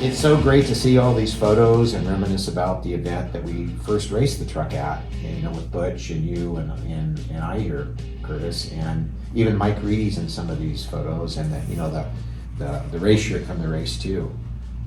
it's so great to see all these photos and reminisce about the event that we first raced the truck at, and, you know, with Butch and you and I here, Curtis, and even Mike Reedy's in some of these photos, and you know, the race shirt from the race too.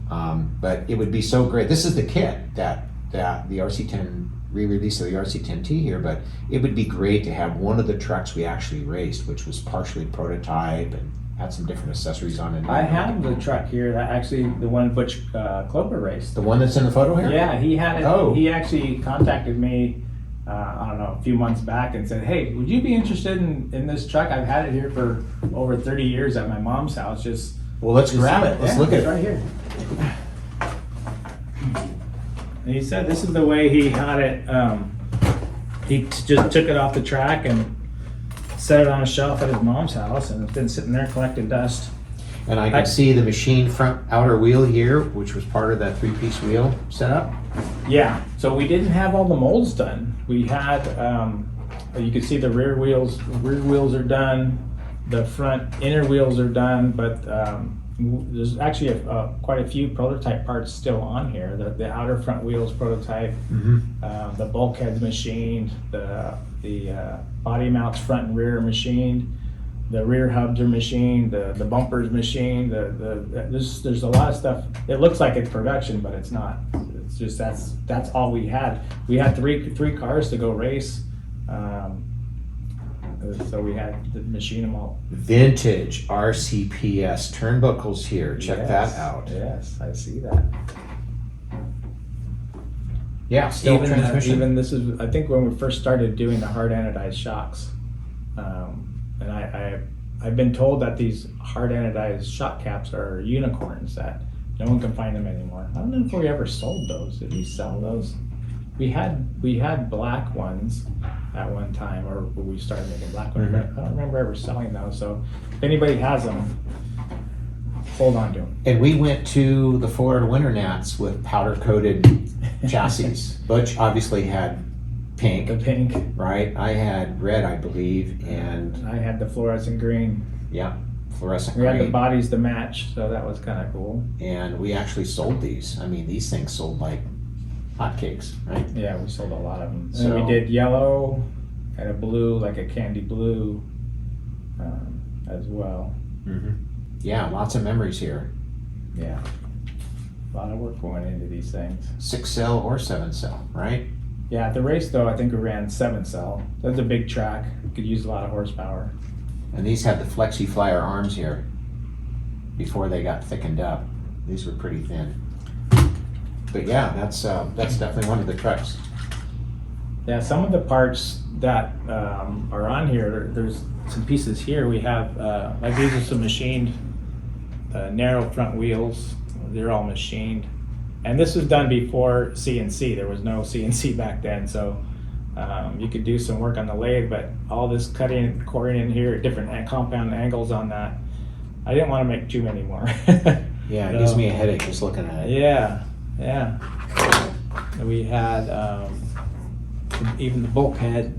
But it would be so great. This is the kit that the RC10 re-release of the RC10T here, but it would be great to have one of the trucks we actually raced, which was partially prototype and had some different accessories on it. I have the truck here, that actually the one Butch Clover raced. The one that's in the photo here? Yeah, he had it. Oh. He actually contacted me, I don't know, a few months back and said, hey, would you be interested in this truck? I've had it here for over 30 years at my mom's house. Well, let's grab it. Let's look at it. Right here. And he said this is the way he had it. He just took it off the track and set it on a shelf at his mom's house, and it's been sitting there collecting dust. And I can see the machine front outer wheel here, which was part of that 3-piece wheel setup. Yeah, so we didn't have all the molds done. We had, you can see the rear wheels are done, the front inner wheels are done, but there's actually quite a few prototype parts still on here. The outer front wheels prototype, the bulkheads machined, the body mounts front and rear machined, the rear hubs are machined, the bumpers machined. There's a lot of stuff. It looks like it's production, but it's not. It's just that's all we had. We had three cars to go race. So we had to machine them all. Vintage RCPS turnbuckles here. Check that out. Yes, I see that. Yeah, still transmission. Even this is, I think, when we first started doing the hard anodized shocks. And I've been told that these hard anodized shock caps are unicorns, that no one can find them anymore. I don't know if we ever sold those. Did we sell those? We had black ones at one time, or we started making black ones, but I don't remember ever selling those. So if anybody has them, hold on to them. And we went to the Florida Winter Nats with powder-coated chassis. Butch obviously had pink. The pink. Right? I had red, I believe, and... I had the fluorescent green. Yeah, fluorescent green. We had the green. bodies to match, so that was kind of cool. And we actually sold these. I mean, these things sold like hotcakes, right? Yeah, we sold a lot of them. So, and we did yellow and a blue, like a candy blue, as well. Yeah, lots of memories here. Yeah, a lot of work going into these things. 6-cell or 7-cell, right? Yeah, at the race though, I think we ran 7-cell. That's a big track. Could use a lot of horsepower. And these had the Flexi Flyer arms here before they got thickened up. These were pretty thin. But yeah, that's definitely one of the trucks. Yeah, some of the parts that are on here, there's some pieces here. We have, like these are some machined narrow front wheels. They're all machined. And this was done before CNC. There was no CNC back then, so you could do some work on the lathe, but all this cutting and coring in here, different compound angles on that, I didn't want to make too many more. Yeah, it gives me a headache just looking at it. Yeah, yeah. We had even the bulkhead.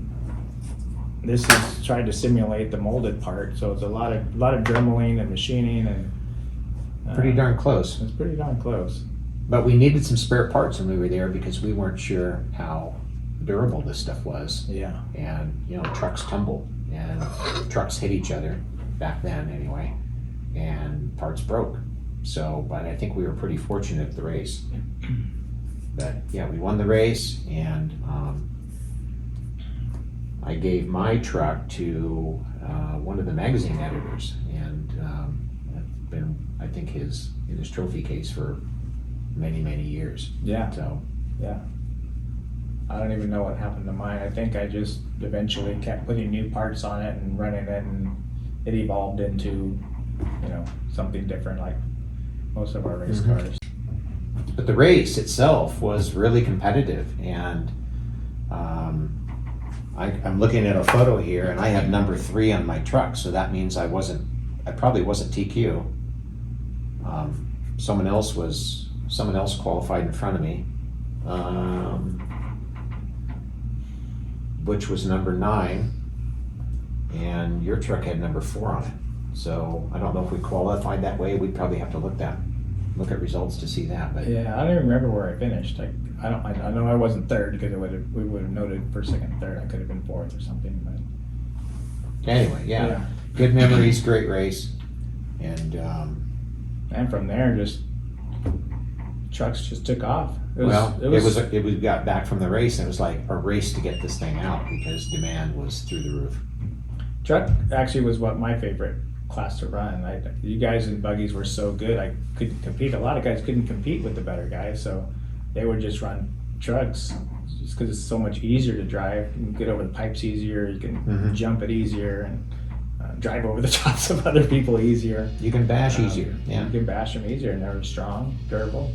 This is trying to simulate the molded part, so it's a lot of dremeling and machining, and pretty darn close. It's pretty darn close. But we needed some spare parts when we were there because we weren't sure how durable this stuff was. Yeah. And you know, trucks tumble and trucks hit each other back then anyway, and parts broke. So, but I think we were pretty fortunate at the race. But yeah, we won the race, and I gave my truck to one of the magazine editors, and that's been, I think, in his trophy case for many years. Yeah. So yeah. I don't even know what happened to mine. I think I just eventually kept putting new parts on it and running it, and it evolved into, you know, something different like most of our race cars. But the race itself was really competitive, and I'm looking at a photo here, and I have number 3 on my truck, so that means I probably wasn't TQ. Someone else qualified in front of me. Which was number 9, and your truck had number 4 on it. So I don't know if we qualified that way. We'd probably have to look look at results to see that, but Yeah, I don't even remember where I finished. I know I wasn't third because we would have noted for second and third. I could have been fourth or something, but anyway, yeah. Yeah. Good memories, great race, and and from there, just trucks just took off. we got back from the race and it was like a race to get this thing out because demand was through the roof. Truck actually was my favorite class to run. You guys in buggies were so good. I couldn't compete. A lot of guys couldn't compete with the better guys, so they would just run trucks just because it's so much easier to drive. You can get over the pipes easier. You can jump it easier and drive over the tops of other people easier. You can bash easier. Yeah, you can bash them easier, and they were strong, durable.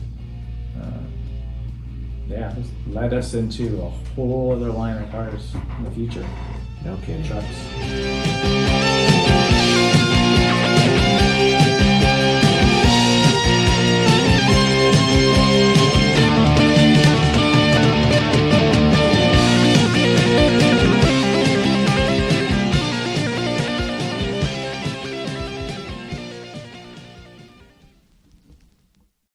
This led us into a whole other line of cars in the future. no kidding. Trucks.